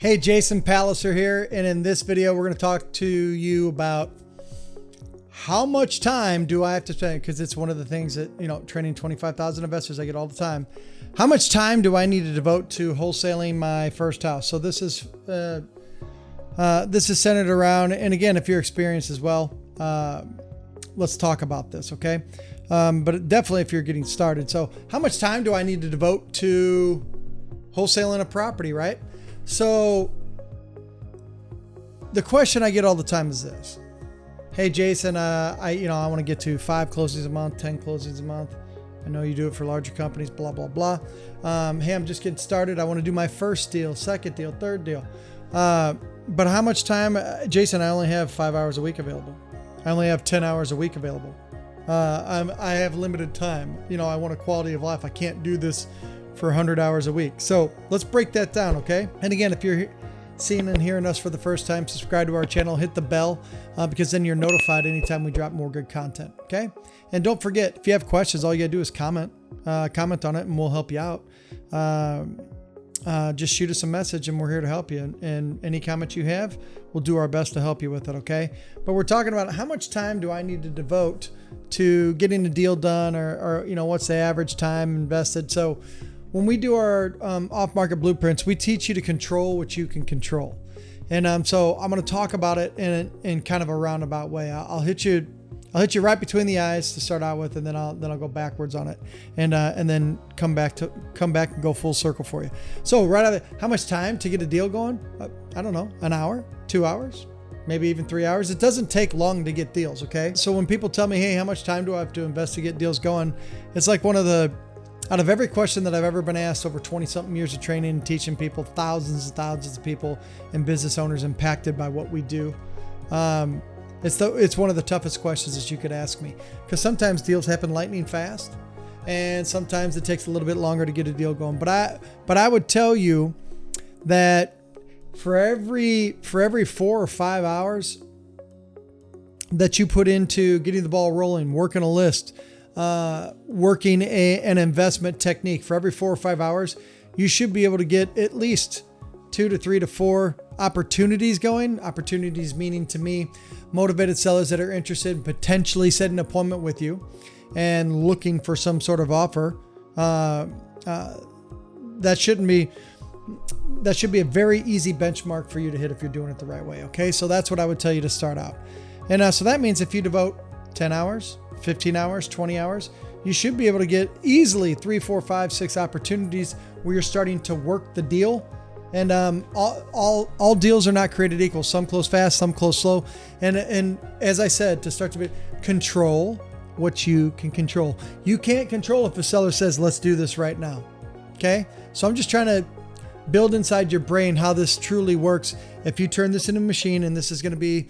Hey, Jason Palliser here, and in this video we're going to talk to you about how much time do I have to spend, because it's one of the things that, training 25,000 investors I get all the time. How much time do I need to devote to wholesaling my first house? So this is centered around, and again, if you're experienced as well, let's talk about this, okay? But definitely if you're getting started. So how much time do I need to devote to wholesaling a property, right? So the question I get all the time is this: hey, Jason, I want to get to 5 closings a month, 10 closings a month. I know you do it for larger companies, blah, blah, blah. Hey, I'm just getting started. I want to do my first deal, second deal, third deal. But how much time, Jason? I only have 5 hours a week available. I only have 10 hours a week available. I have limited time. I want a quality of life. I can't do this for 100 hours a week. So let's break that down, okay? And again, if you're seeing and hearing us for the first time, subscribe to our channel, hit the bell, because then you're notified anytime we drop more good content, okay? And don't forget, if you have questions, all you gotta do is comment on it and we'll help you out. Just shoot us a message and we're here to help you. And any comments you have, we'll do our best to help you with it, okay? But we're talking about how much time do I need to devote to getting the deal done, or what's the average time invested? So when we do our off-market blueprints, we teach you to control what you can control. And so I'm going to talk about it in kind of a roundabout way. I'll hit you right between the eyes to start out with, and then I'll go backwards on it, and then come back and go full circle for you. So right out of it, how much time to get a deal going? I don't know, an hour, 2 hours, maybe even 3 hours. It doesn't take long to get deals, okay? So when people tell me, hey, how much time do I have to invest to get deals going? It's like out of every question that I've ever been asked over 20 something years of training and teaching people, thousands and thousands of people and business owners impacted by what we do. It's one of the toughest questions that you could ask me, because sometimes deals happen lightning fast and sometimes it takes a little bit longer to get a deal going. But I would tell you that for every 4 or 5 hours that you put into getting the ball rolling, working a list, working an investment technique, for every 4 or 5 hours, you should be able to get at least 2 to 3 to 4 opportunities going. Opportunities meaning, to me, motivated sellers that are interested in potentially setting an appointment with you and looking for some sort of offer. That should be a very easy benchmark for you to hit if you're doing it the right way. Okay. So that's what I would tell you to start out. And so that means if you devote 10 hours, 15 hours, 20 hours, you should be able to get easily 3, 4, 5, 6 opportunities where you're starting to work the deal. And all deals are not created equal. Some close fast, some close slow. And as I said, to start to control what you can control. You can't control if a seller says, let's do this right now. Okay. So I'm just trying to build inside your brain how this truly works. If you turn this into a machine, and this is going to be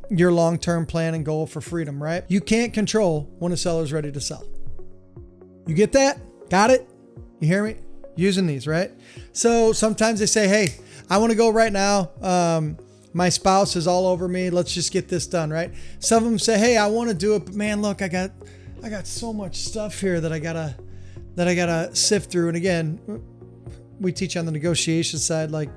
your long-term plan and goal for freedom, right? You can't control when a seller's ready to sell. You get that? Got it? You hear me? Using these, right? So sometimes they say, hey, I want to go right now. My spouse is all over me. Let's just get this done, right? Some of them say, hey, I want to do it, but man, look, I got so much stuff here that I gotta sift through. And again, we teach on the negotiation side, like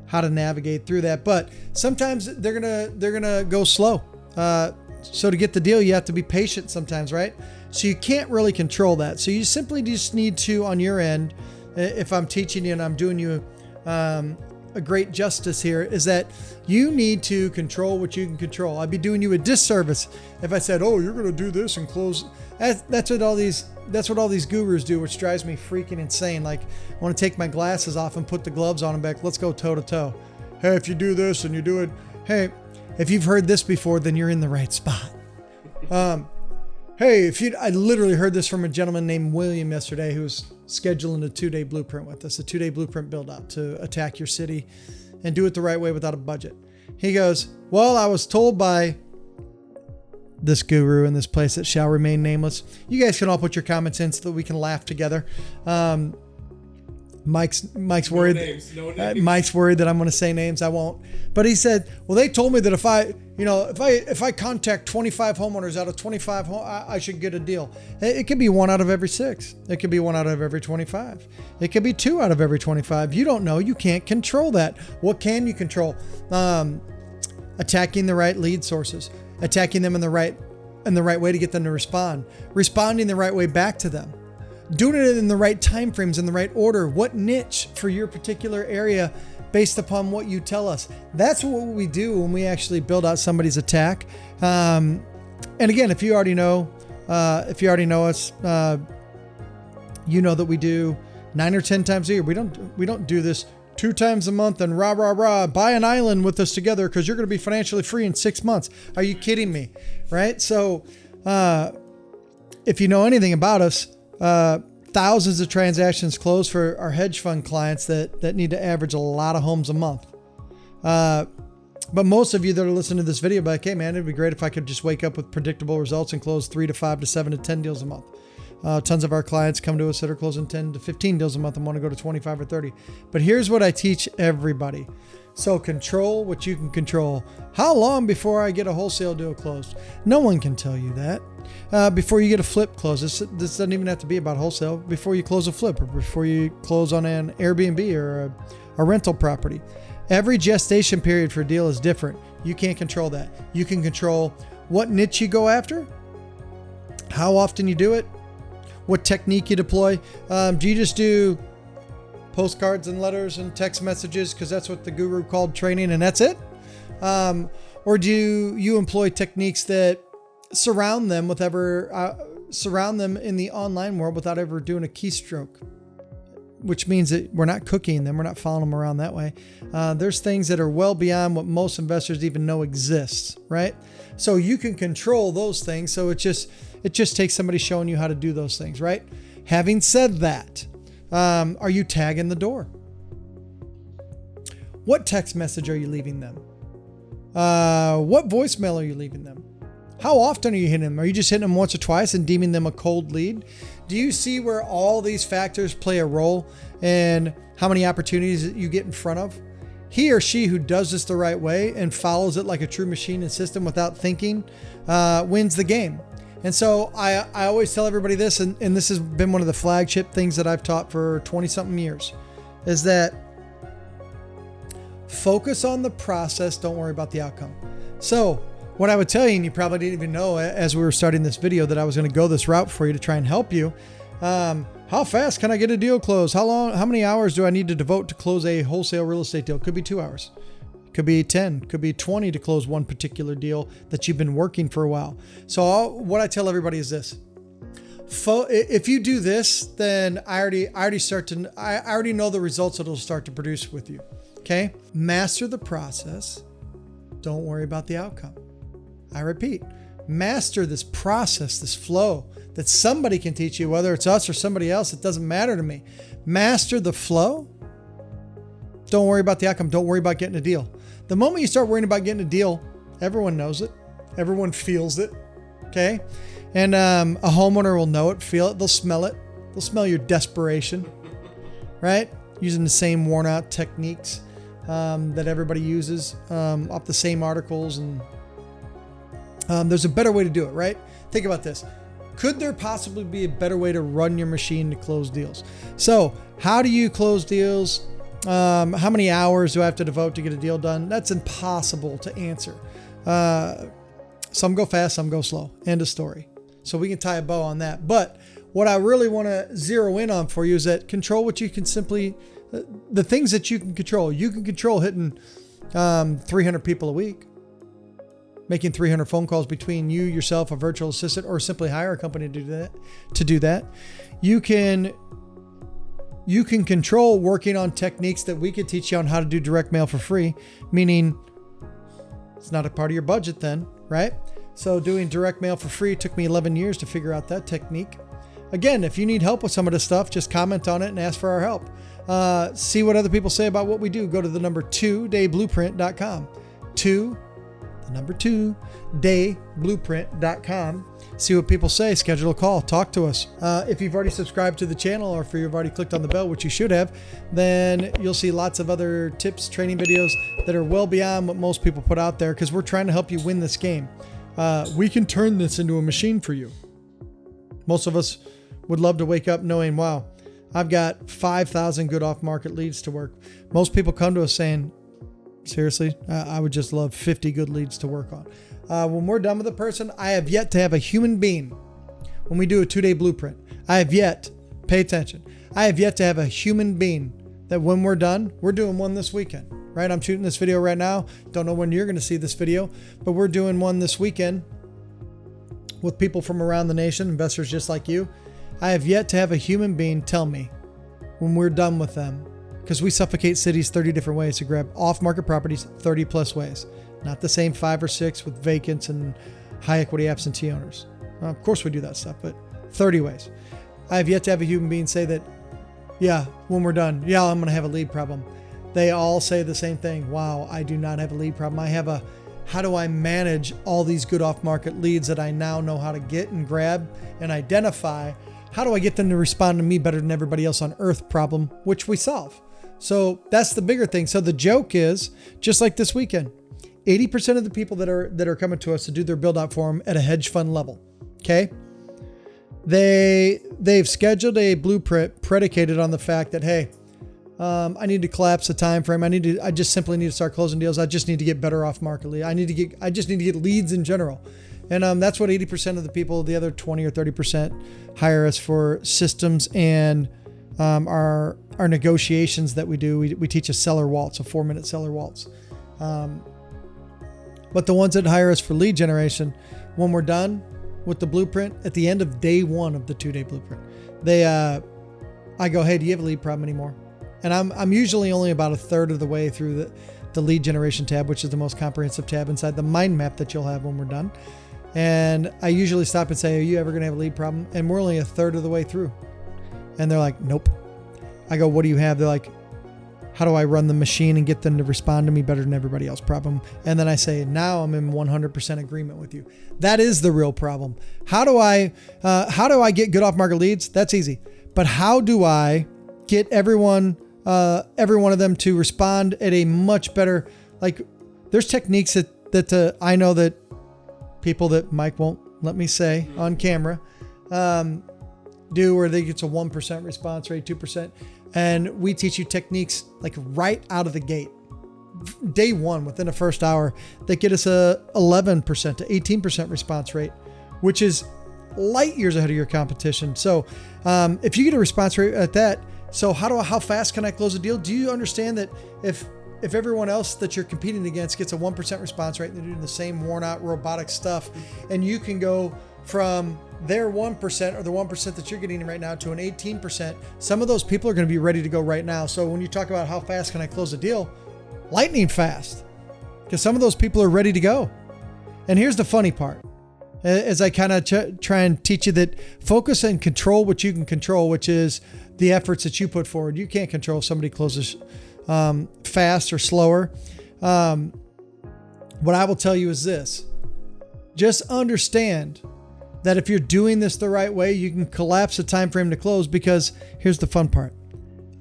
how to navigate through that. But sometimes they're gonna go slow. So to get the deal, you have to be patient sometimes, right? So you can't really control that. So you simply just need to, on your end, if I'm teaching you and I'm doing you a great justice here, is that you need to control what you can control. I'd be doing you a disservice if I said, oh, you're going to do this and close. That's what all these gurus do, which drives me freaking insane. Like, I want to take my glasses off and put the gloves on and back. Let's go toe to toe. Hey, if you do this and you do it, hey, if you've heard this before, then you're in the right spot. Hey, I literally heard this from a gentleman named William yesterday, who's scheduling a 2-day blueprint with us, a 2-day blueprint build out to attack your city and do it the right way without a budget. He goes, well, I was told by this guru in this place that shall remain nameless. You guys can all put your comments in so that we can laugh together. Mike's worried. No names. Mike's worried that I'm going to say names. I won't. But he said, well, they told me that if I contact 25 homeowners out of 25, I should get a deal. It could be 1 out of every 6. It could be 1 out of every 25. It could be 2 out of every 25. You don't know. You can't control that. What can you control? Attacking the right lead sources, attacking them in the right way to get them to responding the right way back to them. Doing it in the right time frames, in the right order. What niche for your particular area based upon what you tell us. That's what we do when we actually build out somebody's attack. And again, if you already know us, you know that we do 9 or 10 times a year. We don't do this 2 times a month and buy an island with us together because you're going to be financially free in 6 months. Are you kidding me? Right? So, if you know anything about us, thousands of transactions close for our hedge fund clients that need to average a lot of homes a month. But most of you that are listening to this video, like, hey man, it'd be great if I could just wake up with predictable results and close 3 to 5 to 7 to 10 deals a month. Tons of our clients come to us that are closing 10 to 15 deals a month and want to go to 25 or 30. But here's what I teach everybody. So control what you can control. How long before I get a wholesale deal closed? No one can tell you that. Before you get a flip closed, this doesn't even have to be about wholesale. Before you close a flip or before you close on an Airbnb or a rental property. Every gestation period for a deal is different. You can't control that. You can control what niche you go after, how often you do it, what technique you deploy. Do you just do postcards and letters and text messages because that's what the guru called training and that's it? Or do you employ techniques that surround them in the online world without ever doing a keystroke? Which means that we're not cooking them. We're not following them around that way. There's things that are well beyond what most investors even know exists, right? So you can control those things. So it just takes somebody showing you how to do those things, right? Having said that, are you tagging the door? What text message are you leaving them? What voicemail are you leaving them? How often are you hitting them? Are you just hitting them once or twice and deeming them a cold lead? Do you see where all these factors play a role in how many opportunities that you get in front of? He or she who does this the right way and follows it like a true machine and system without thinking wins the game. And so I always tell everybody this, and this has been one of the flagship things that I've taught for 20-something years, is that focus on the process, don't worry about the outcome. So what I would tell you, and you probably didn't even know as we were starting this video that I was going to go this route for you to try and help you. How fast can I get a deal closed? How many hours do I need to devote to close a wholesale real estate deal? Could be 2 hours. Could be 10, could be 20 to close one particular deal that you've been working for a while. So what I tell everybody is this. If you do this, then I already know the results it'll start to produce with you. Okay? Master the process. Don't worry about the outcome. I repeat, master this process, this flow that somebody can teach you, whether it's us or somebody else, it doesn't matter to me. Master the flow. Don't worry about the outcome. Don't worry about getting a deal. The moment you start worrying about getting a deal, everyone knows it. Everyone feels it. Okay? And a homeowner will know it, feel it. They'll smell it. They'll smell your desperation, right? Using the same worn out techniques that everybody uses off the same articles. And there's a better way to do it, right? Think about this. Could there possibly be a better way to run your machine to close deals? So how do you close deals? How many hours do I have to devote to get a deal done? That's impossible to answer. Some go fast, some go slow. End of story. So we can tie a bow on that. But what I really want to zero in on for you is that control what you can the things that you can control. You can control hitting 300 people a week, making 300 phone calls between you, yourself, a virtual assistant, or simply hire a company to do that. You can control working on techniques that we could teach you on how to do direct mail for free, meaning it's not a part of your budget then, right? So doing direct mail for free took me 11 years to figure out that technique. Again, if you need help with some of this stuff, just comment on it and ask for our help. See what other people say about what we do. Go to the number 2dayblueprint.com. 2, number 2, dayblueprint.com. See what people say, schedule a call, talk to us. If you've already subscribed to the channel or if you've already clicked on the bell, which you should have, then you'll see lots of other tips, training videos that are well beyond what most people put out there, because we're trying to help you win this game. We can turn this into a machine for you. Most of us would love to wake up knowing, wow, I've got 5,000 good off-market leads to work. Most people come to us saying, seriously, I would just love 50 good leads to work on. When we're done with a person, I have yet to have a human being, when we do a 2-day blueprint, pay attention. I have yet to have a human being that when we're done, we're doing one this weekend, right? I'm shooting this video right now. Don't know when you're going to see this video, but we're doing one this weekend with people from around the nation, investors just like you. I have yet to have a human being tell me when we're done with them, because we suffocate cities 30 different ways to grab off-market properties, 30 plus ways. Not the same 5 or 6 with vacants and high equity absentee owners. Well, of course we do that stuff, but 30 ways. I have yet to have a human being say that, yeah, when we're done, yeah, I'm going to have a lead problem. They all say the same thing. Wow, I do not have a lead problem. How do I manage all these good off-market leads that I now know how to get and grab and identify? How do I get them to respond to me better than everybody else on earth problem, which we solve? So that's the bigger thing. So the joke is, just like this weekend, 80% of the people that are coming to us to do their build out for them at a hedge fund level, okay? They've scheduled a blueprint predicated on the fact that, hey, I need to collapse the time frame. I just simply need to start closing deals. I just need to get better off market lead. I just need to get leads in general. And that's what 80% of the people, the other 20 or 30% hire us for systems and our negotiations that we do. We teach a seller waltz, a 4-minute seller waltz. But the ones that hire us for lead generation, when we're done with the blueprint, at the end of day 1 of the 2-day blueprint, I go, hey, do you have a lead problem anymore? And I'm usually only about a third of the way through the lead generation tab, which is the most comprehensive tab inside the mind map that you'll have when we're done. And I usually stop and say, are you ever going to have a lead problem? And we're only a third of the way through. And they're like, nope. I go, what do you have? They're like, how do I run the machine and get them to respond to me better than everybody else? Problem. And then I say, now I'm in 100% agreement with you. That is the real problem. How do I get good off market leads? That's easy. But how do I get every one of them to respond at a much better, like there's techniques that I know that people that Mike won't let me say on camera, do where they get a 1% response rate, 2%. And we teach you techniques like right out of the gate. Day 1, within the first hour, that get us a 11% to 18% response rate, which is light years ahead of your competition. So if you get a response rate at that, so how fast can I close a deal? Do you understand that if everyone else that you're competing against gets a 1% response rate and they're doing the same worn out robotic stuff, and you can go from their 1% or the 1% that you're getting right now to an 18%, some of those people are going to be ready to go right now. So when you talk about how fast can I close a deal, lightning fast, because some of those people are ready to go. And here's the funny part, as I kind of try and teach you that focus and control what you can control, which is the efforts that you put forward. You can't control if somebody closes fast or slower. What I will tell you is this: just understand that if you're doing this the right way, you can collapse the time frame to close. Because here's the fun part: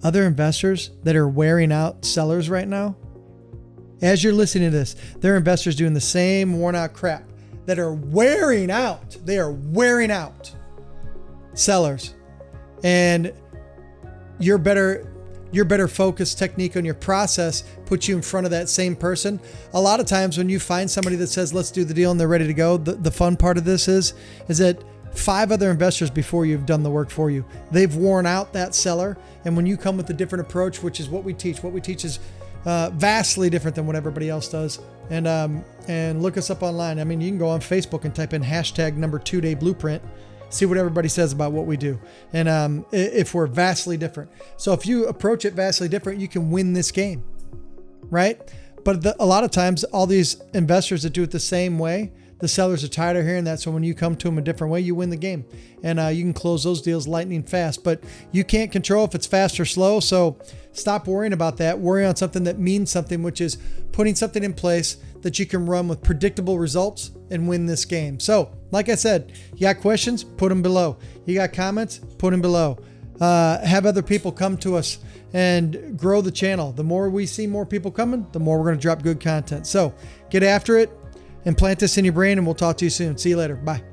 other investors that are wearing out sellers right now, as you're listening to this, there are investors doing the same worn out crap that are wearing out. They are wearing out sellers, and your better focus technique on your process puts you in front of that same person. A lot of times when you find somebody that says, let's do the deal, and they're ready to go, the fun part of this is that 5 other investors before you've done the work for you, they've worn out that seller. And when you come with a different approach, which is what we teach is vastly different than what everybody else does. And look us up online. I mean, you can go on Facebook and type in hashtag number 2-day blueprint, see what everybody says about what we do. And if we're vastly different. So if you approach it vastly different, you can win this game, right? But a lot of times, all these investors that do it the same way, the sellers are tired of hearing that. So when you come to them a different way, you win the game. And you can close those deals lightning fast. But you can't control if it's fast or slow. So stop worrying about that. Worry on something that means something, which is putting something in place that you can run with predictable results and win this game. So, like I said, you got questions, put them below. You got comments, put them below. Have other people come to us and grow the channel. The more we see more people coming, the more we're going to drop good content. So get after it and plant this in your brain, and we'll talk to you soon. See you later. Bye.